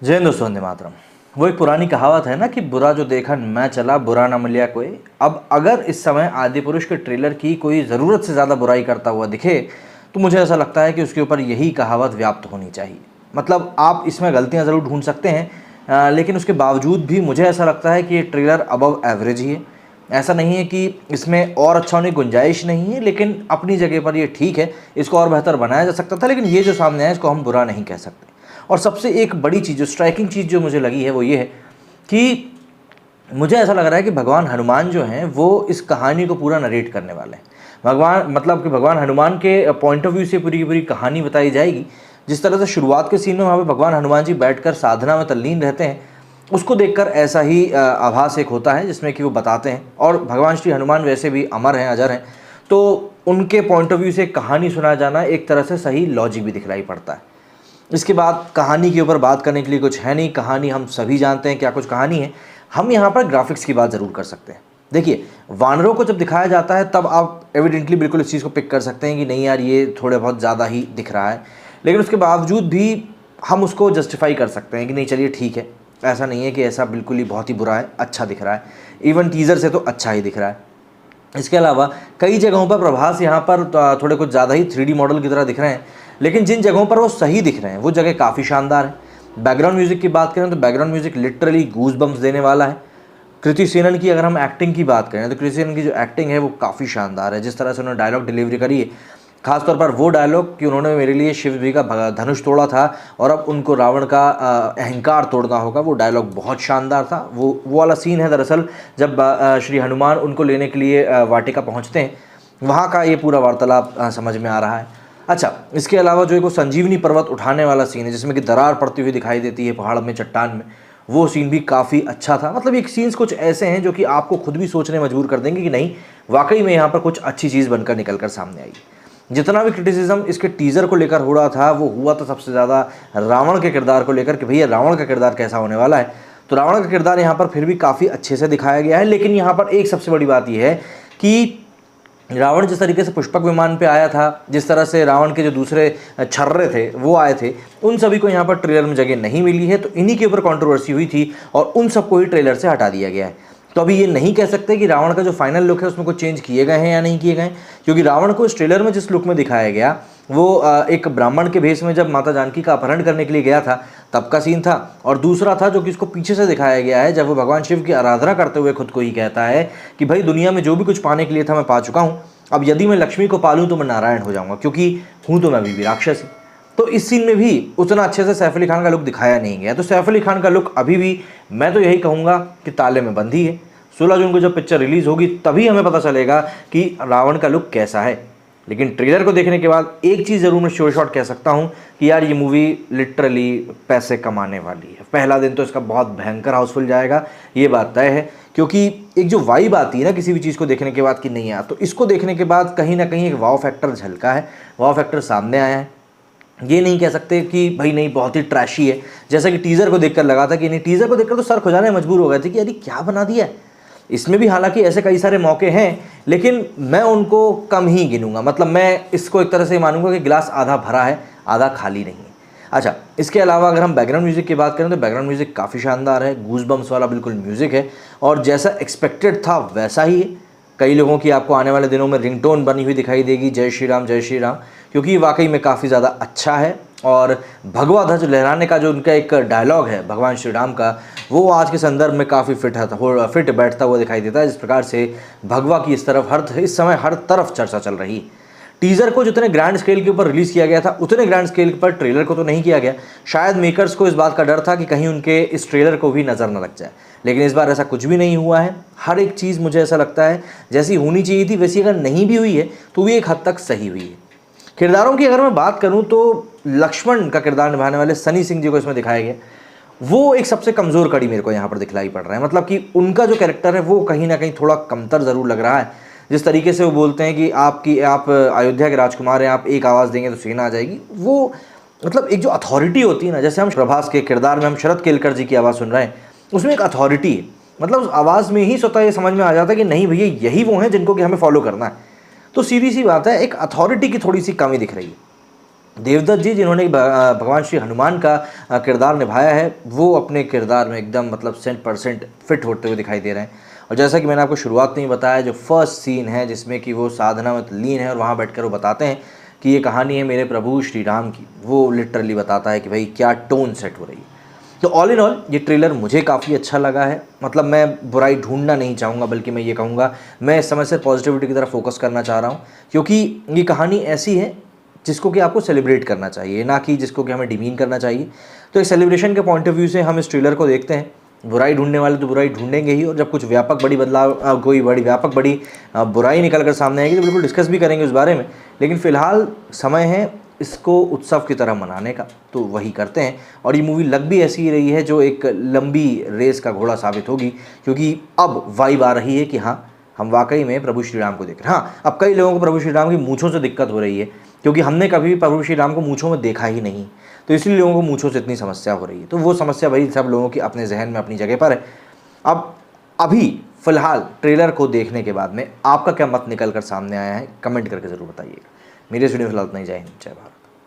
जय हिंद दोस्तों, वंदे मातरम। वो एक पुरानी कहावत है ना कि बुरा जो देखा मैं चला, बुरा न मिलिया कोई। अब अगर इस समय आदि पुरुष के ट्रेलर की कोई ज़रूरत से ज़्यादा बुराई करता हुआ दिखे तो मुझे ऐसा लगता है कि उसके ऊपर यही कहावत व्याप्त होनी चाहिए। मतलब आप इसमें गलतियां ज़रूर ढूंढ सकते हैं, लेकिन उसके बावजूद भी मुझे ऐसा लगता है कि ये ट्रेलर अबव एवरेज ही है। ऐसा नहीं है कि इसमें और अच्छा होने की गुंजाइश नहीं है, लेकिन अपनी जगह पर ये ठीक है। इसको और बेहतर बनाया जा सकता था, लेकिन ये जो सामने आया इसको हम बुरा नहीं कह सकते। और सबसे एक बड़ी चीज़, जो स्ट्राइकिंग चीज़ जो मुझे लगी है वो ये है कि मुझे ऐसा लग रहा है कि भगवान हनुमान जो हैं वो इस कहानी को पूरा नरेट करने वाले हैं। भगवान मतलब कि भगवान हनुमान के पॉइंट ऑफ व्यू से पूरी की पूरी कहानी बताई जाएगी। जिस तरह से शुरुआत के सीन में वहाँ पे भगवान हनुमान जी बैठकर साधना में तल्लीन रहते हैं, उसको देखकर ऐसा ही आभास एक होता है जिसमें कि वो बताते हैं। और भगवान श्री हनुमान वैसे भी अमर हैं, अजर हैं, तो उनके पॉइंट ऑफ व्यू से कहानी सुना जाना एक तरह से सही लॉजिक भी दिखलाई पड़ता है। इसके बाद कहानी के ऊपर बात करने के लिए कुछ है नहीं। कहानी हम सभी जानते हैं क्या कुछ कहानी है। हम यहाँ पर ग्राफिक्स की बात ज़रूर कर सकते हैं। देखिए, वानरों को जब दिखाया जाता है तब आप एविडेंटली बिल्कुल इस चीज़ को पिक कर सकते हैं कि नहीं यार, ये थोड़े बहुत ज़्यादा ही दिख रहा है। लेकिन उसके बावजूद भी हम उसको जस्टिफाई कर सकते हैं कि नहीं चलिए ठीक है, ऐसा नहीं है कि ऐसा बिल्कुल ही बहुत ही बुरा है, अच्छा दिख रहा है। इवन टीज़र से तो अच्छा ही दिख रहा है। इसके अलावा कई जगहों पर प्रभास यहाँ पर थोड़े कुछ ज़्यादा ही 3D मॉडल की तरह दिख रहे हैं, लेकिन जिन जगहों पर वो सही दिख रहे हैं वो जगह काफ़ी शानदार है। बैकग्राउंड म्यूज़िक की बात करें तो background music literally goosebumps देने वाला है। कृति सेनन की अगर हम एक्टिंग की बात करें तो कृति सेनन की जो एक्टिंग है वो काफ़ी शानदार है। जिस तरह से उन्होंने डायलॉग डिलीवरी करी है, खासतौर पर वो डायलॉग कि उन्होंने मेरे लिए शिव जी का धनुष तोड़ा था और अब उनको रावण का अहंकार तोड़ना होगा, वो डायलॉग बहुत शानदार था। वो वाला सीन है दरअसल जब श्री हनुमान उनको लेने के लिए वाटिका पहुंचते हैं, वहाँ का ये पूरा वार्तालाप समझ में आ रहा है। अच्छा, इसके अलावा जो एक वो संजीवनी पर्वत उठाने वाला सीन है जिसमें कि दरार पड़ती हुई दिखाई देती है पहाड़ में, चट्टान में, वो सीन भी काफ़ी अच्छा था। मतलब एक सीन्स कुछ ऐसे हैं जो कि आपको खुद भी सोचने मजबूर कर देंगे कि नहीं, वाकई में यहाँ पर कुछ अच्छी चीज़ बनकर निकल कर सामने आई। जितना भी क्रिटिसिज्म इसके टीज़र को लेकर हो रहा था वो हुआ था सबसे ज़्यादा रावण के किरदार को लेकर कि भैया रावण का किरदार कैसा होने वाला है। तो रावण का किरदार यहाँ पर फिर भी काफ़ी अच्छे से दिखाया गया है। लेकिन यहाँ पर एक सबसे बड़ी बात यह है कि रावण जिस तरीके से पुष्पक विमान पे आया था, जिस तरह से रावण के जो दूसरे छर्रे थे वो आए थे, उन सभी को यहाँ पर ट्रेलर में जगह नहीं मिली है। तो इन्हीं के ऊपर कंट्रोवर्सी हुई थी और उन सबको ही ट्रेलर से हटा दिया गया है। तो अभी ये नहीं कह सकते कि रावण का जो फाइनल लुक है उसमें कुछ चेंज किए गए हैं या नहीं किए गए, क्योंकि रावण को इस ट्रेलर में जिस लुक में दिखाया गया वो एक ब्राह्मण के भेष में जब माता जानकी का अपहरण करने के लिए गया था तब का सीन था। और दूसरा था जो कि इसको पीछे से दिखाया गया है जब वो भगवान शिव की आराधना करते हुए खुद को ही कहता है कि भाई दुनिया में जो भी कुछ पाने के लिए था मैं पा चुका हूँ, अब यदि मैं लक्ष्मी को पालूँ तो मैं नारायण हो जाऊँगा, क्योंकि हूँ तो मैं अभी भी राक्षस हूँ। तो इस सीन में भी उतना अच्छे से सैफ अली खान का लुक दिखाया नहीं गया। तो सैफ अली खान का लुक अभी भी मैं तो यही कहूँगा कि ताले में बंद ही है। 16 जून को जब पिक्चर रिलीज़ होगी तभी हमें पता चलेगा कि रावण का लुक कैसा है। लेकिन ट्रेलर को देखने के बाद एक चीज़ ज़रूर मैं श्योर शॉट कह सकता हूँ कि यार ये मूवी लिटरली पैसे कमाने वाली है। पहला दिन तो इसका बहुत भयंकर हाउसफुल जाएगा, ये बात तय है। क्योंकि एक जो वाइब आती है ना किसी भी चीज़ को देखने के बाद कि नहीं यार, तो इसको देखने के बाद कहीं ना कहीं एक वाव फैक्टर झलका है, वाव फैक्टर सामने आया है। ये नहीं कह सकते कि भाई नहीं बहुत ही ट्रैशी है, जैसा कि टीज़र को देखकर लगा था कि नहीं, टीज़र को देखकर तो सर खुजाने मजबूर हो गए थे कि यार क्या बना दिया है। इसमें भी हालांकि ऐसे कई सारे मौके हैं, लेकिन मैं उनको कम ही गिनूंगा। मतलब मैं इसको एक तरह से मानूंगा कि गिलास आधा भरा है, आधा खाली नहीं है। अच्छा, इसके अलावा अगर हम बैकग्राउंड म्यूज़िक की बात करें तो बैकग्राउंड म्यूज़िक काफ़ी शानदार है, गूज बम्स वाला बिल्कुल म्यूज़िक है और जैसा एक्सपेक्टेड था वैसा ही है। कई लोगों की आपको आने वाले दिनों में रिंगटोन बनी हुई दिखाई देगी, जय श्री राम जय श्री राम, क्योंकि वाकई में काफ़ी ज़्यादा अच्छा है। और भगवा ध्वज लहराने का जो उनका एक डायलॉग है भगवान श्री राम का, वो आज के संदर्भ में काफ़ी फिट बैठता हुआ दिखाई देता है। जिस प्रकार से भगवा की इस समय हर तरफ चर्चा चल रही। टीज़र को जितने ग्रैंड स्केल के ऊपर रिलीज़ किया गया था उतने ग्रैंड स्केल पर ट्रेलर को तो नहीं किया गया। शायद मेकर्स को इस बात का डर था कि कहीं उनके इस ट्रेलर को भी नज़र न लग जाए, लेकिन इस बार ऐसा कुछ भी नहीं हुआ है। हर एक चीज़ मुझे ऐसा लगता है जैसी होनी चाहिए थी वैसी अगर नहीं भी हुई है तो भी एक हद तक सही हुई है। किरदारों की अगर मैं बात करूं तो लक्ष्मण का किरदार निभाने वाले सनी सिंह जी को इसमें दिखाया गया, वो एक सबसे कमज़ोर कड़ी मेरे को यहाँ पर दिखलाई पड़ रहा है। मतलब कि उनका जो कैरेक्टर है वो कहीं ना कहीं थोड़ा कमतर ज़रूर लग रहा है। जिस तरीके से वो बोलते हैं कि आप अयोध्या के राजकुमार हैं, आप एक आवाज़ देंगे तो सेना आ जाएगी, वो मतलब एक जो अथॉरिटी होती है ना, जैसे हम प्रभास के किरदार में हम शरद केलकर जी की आवाज़ सुन रहे हैं, उसमें एक अथॉरिटी है। मतलब उस आवाज़ में ही स्वतः ये समझ में आ जाता है कि नहीं भैया यही वो हैं जिनको कि हमें फॉलो करना है। तो सीधी सी बात है, एक अथॉरिटी की थोड़ी सी कमी दिख रही है। देवदत्त जी जिन्होंने भगवान श्री हनुमान का किरदार निभाया है, वो अपने किरदार में एकदम मतलब 100% फिट होते हुए दिखाई दे रहे हैं। और जैसा कि मैंने आपको शुरुआत में ही बताया, जो फर्स्ट सीन है जिसमें कि वो साधना में लीन है और वहाँ बैठकर वो बताते हैं कि ये कहानी है मेरे प्रभु श्री राम की, वो लिटरली बताता है कि भाई क्या टोन सेट हो रही है। तो ऑल इन ऑल ये ट्रेलर मुझे काफ़ी अच्छा लगा है। मतलब मैं बुराई ढूंढना नहीं चाहूँगा, बल्कि मैं ये कहूँगा मैं इस समय से पॉजिटिविटी की तरफ फोकस करना चाह रहा हूँ, क्योंकि ये कहानी ऐसी है जिसको कि आपको सेलिब्रेट करना चाहिए, ना कि जिसको कि हमें डिमीन करना चाहिए। तो एक सेलिब्रेशन के पॉइंट ऑफ व्यू से हम इस ट्रेलर को देखते हैं। बुराई ढूंढने वाले तो बुराई ढूंढेंगे ही, और जब कुछ व्यापक बड़ी बदलाव कोई बड़ी व्यापक बड़ी बुराई निकल कर सामने आएगी तो बिल्कुल डिस्कस भी करेंगे उस बारे में। लेकिन फ़िलहाल समय है इसको उत्सव की तरह मनाने का, तो वही करते हैं। और ये मूवी लग भी ऐसी ही रही है जो एक लंबी रेस का घोड़ा साबित होगी, क्योंकि अब वाइब आ रही है कि हाँ हम वाकई में प्रभु श्री राम को देख रहे हैं। हाँ, अब कई लोगों को प्रभु श्री राम की मूँछों से दिक्कत हो रही है, क्योंकि हमने कभी भी प्रभु श्री राम को मूँछों में देखा ही नहीं, तो इसलिए लोगों को मूँछों से इतनी समस्या हो रही है। तो वो समस्या भाई सब लोगों की अपने जहन में अपनी जगह पर है। अब अभी फ़िलहाल ट्रेलर को देखने के बाद में आपका क्या मत निकल कर सामने आया है, कमेंट करके ज़रूर बताइएगा। मेरे इस वीडियो में फिलहाल इतना ही। जय हिंद, जय भारत।